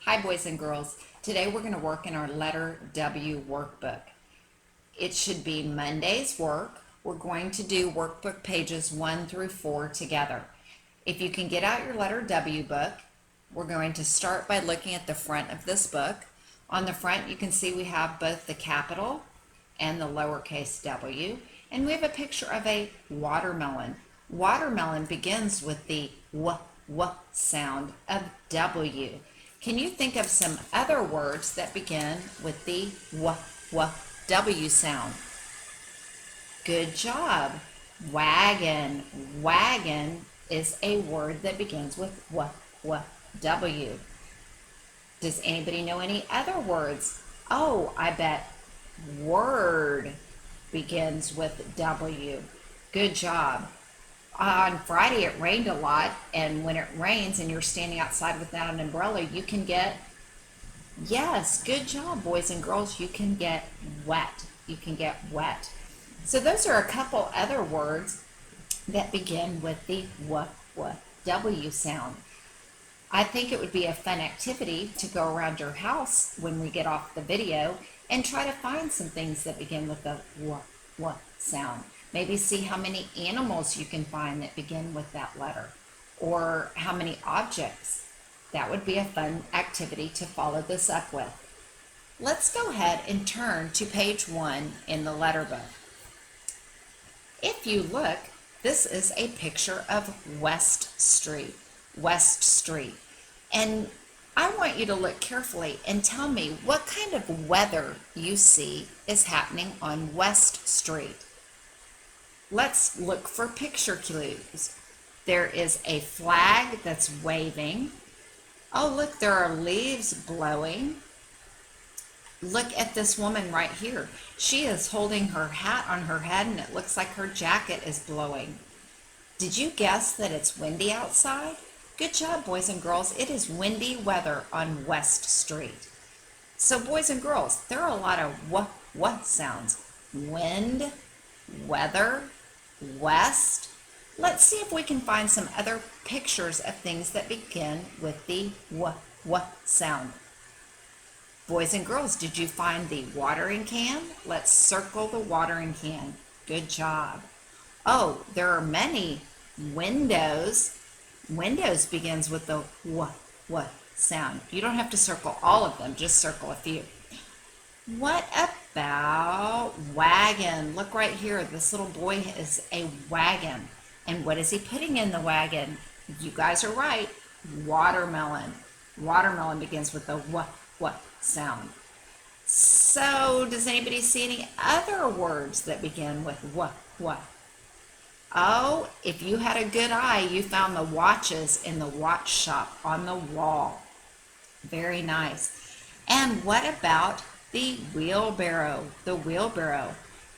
Hi, boys and girls. Today we're going to work in our letter W workbook. It should be Monday's work. We're going to do workbook pages 1 through 4 together. If you can get out your letter W book, we're going to start by looking at the front of this book. On the front, you can see we have both the capital and the lowercase w, and we have a picture of a watermelon. Watermelon begins with the w sound of W. Can you think of some other words that begin with the w sound? Good job. Wagon. Wagon is a word that begins with w. Does anybody know any other words? Oh, I bet word begins with W. Good job. On Friday it rained a lot, and when it rains and you're standing outside without an umbrella, you can get, yes, good job, boys and girls, you can get wet. You can get wet. So those are a couple other words that begin with the W sound. I think it would be a fun activity to go around your house when we get off the video and try to find some things that begin with the w sound. Maybe see how many animals you can find that begin with that letter, or how many objects. That would be a fun activity to follow this up with. Let's go ahead and turn to page 1 in the letter book. If you look, this is a picture of West Street. West Street. And I want you to look carefully and tell me what kind of weather you see is happening on West Street. Let's look for picture clues. There is a flag that's waving. Oh, look, there are leaves blowing. Look at this woman right here. She is holding her hat on her head, and it looks like her jacket is blowing. Did you guess that it's windy outside? Good job, boys and girls. It is windy weather on West Street. So, boys and girls, there are a lot of what sounds. Wind, weather, west. Let's see if we can find some other pictures of things that begin with the w sound. Boys and girls, did you find the watering can? Let's circle the watering can. Good job. Oh, there are many windows. Windows begins with the w sound. You don't have to circle all of them, just circle a few. What about wagon? Look right here. This little boy is a wagon. And what is he putting in the wagon? You guys are right. Watermelon. Watermelon begins with the w sound. So, does anybody see any other words that begin with w? Oh, if you had a good eye, you found the watches in the watch shop on the wall. Very nice. And what about the wheelbarrow? The wheelbarrow.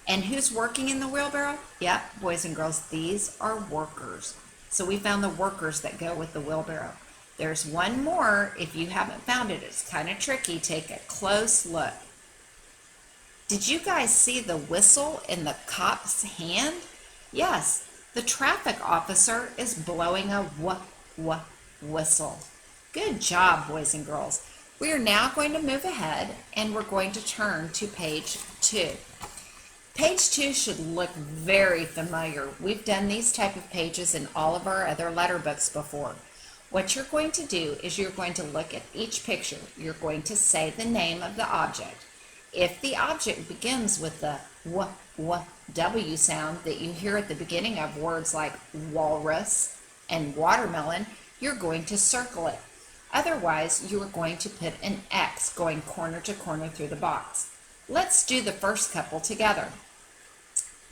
And who's working in the wheelbarrow? Yep, boys and girls, these are workers. So we found the workers that go with the wheelbarrow. There's one more. If you haven't found it, it's kind of tricky. Take a close look. Did you guys see the whistle in the cop's hand? Yes, the traffic officer is blowing a whistle. Good job, boys and girls. We are now going to move ahead, and we're going to turn to page 2. Page 2 should look very familiar. We've done these type of pages in all of our other letter books before. What you're going to do is you're going to look at each picture. You're going to say the name of the object. If the object begins with the w sound that you hear at the beginning of words like walrus and watermelon, you're going to circle it. Otherwise, you are going to put an X going corner to corner through the box. Let's do the first couple together.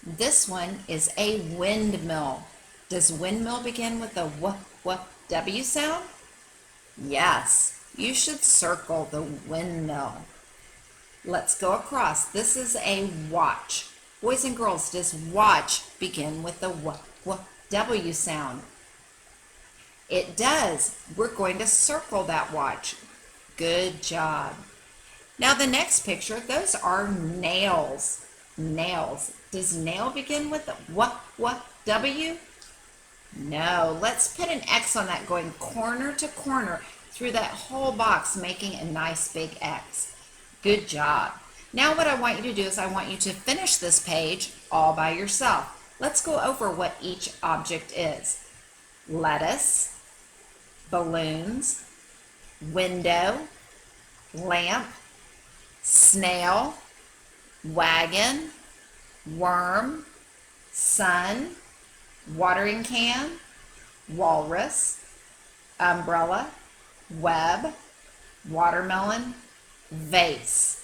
This one is a windmill. Does windmill begin with the w sound? Yes, you should circle the windmill. Let's go across. This is a watch. Boys and girls, does watch begin with the w sound? It does. We're going to circle that watch. Good job. Now the next picture, those are nails. Nails. Does nail begin with the w? No. Let's put an X on that going corner to corner. through that whole box, making a nice big X. Good job. Now what I want you to do is I want you to finish this page all by yourself. Let's go over what each object is. Lettuce, balloons, window, lamp, snail, wagon, worm, sun, watering can, walrus, umbrella, web, watermelon, vase.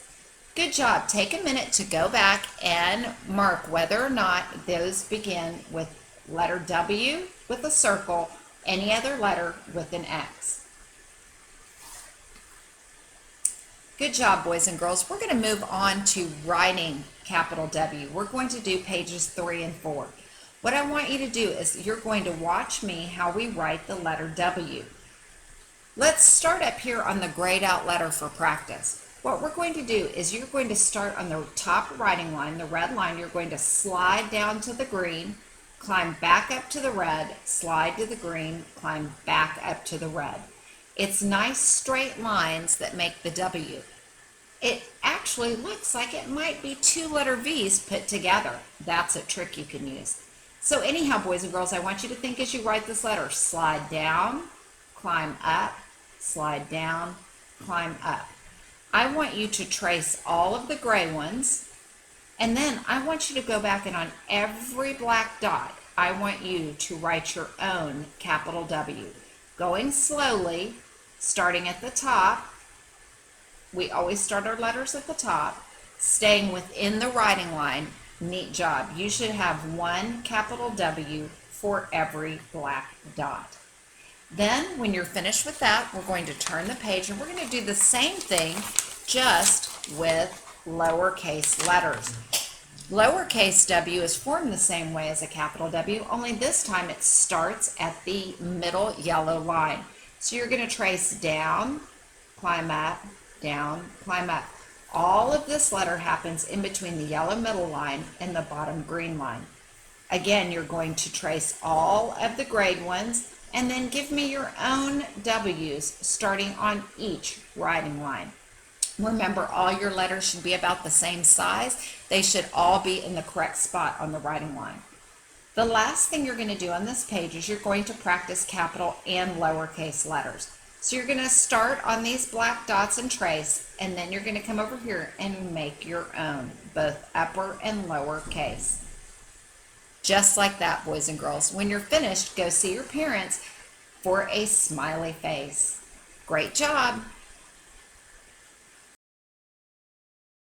Good job. Take a minute to go back and mark whether or not those begin with letter W with a circle, any other letter with an X. Good job, boys and girls. We're going to move on to writing capital W. We're going to do pages 3 and 4. What I want you to do is you're going to watch me how we write the letter W. Let's start up here on the grayed out letter for practice. What we're going to do is you're going to start on the top writing line, the red line. You're going to slide down to the green, climb back up to the red, slide to the green, climb back up to the red. It's nice straight lines that make the W. It actually looks like it might be 2 letter V's put together. That's a trick you can use. So anyhow, boys and girls, I want you to think as you write this letter, slide down, climb up, slide down, climb up. I want you to trace all of the gray ones, and then I want you to go back and on every black dot, I want you to write your own capital W. Going slowly, starting at the top. We always start our letters at the top, staying within the writing line. Neat job. You should have one capital W for every black dot. Then when you're finished with that, we're going to turn the page and we're going to do the same thing just with lowercase letters. Lowercase w is formed the same way as a capital W, only this time it starts at the middle yellow line. So you're going to trace down, climb up, down, climb up. All of this letter happens in between the yellow middle line and the bottom green line. Again, you're going to trace all of the grayed ones and then give me your own W's starting on each writing line. Remember, all your letters should be about the same size. They should all be in the correct spot on the writing line. The last thing you're going to do on this page is you're going to practice capital and lowercase letters. So you're going to start on these black dots and trace, and then you're going to come over here and make your own, both upper and lower case. Just like that, boys and girls. When you're finished, go see your parents for a smiley face. Great job.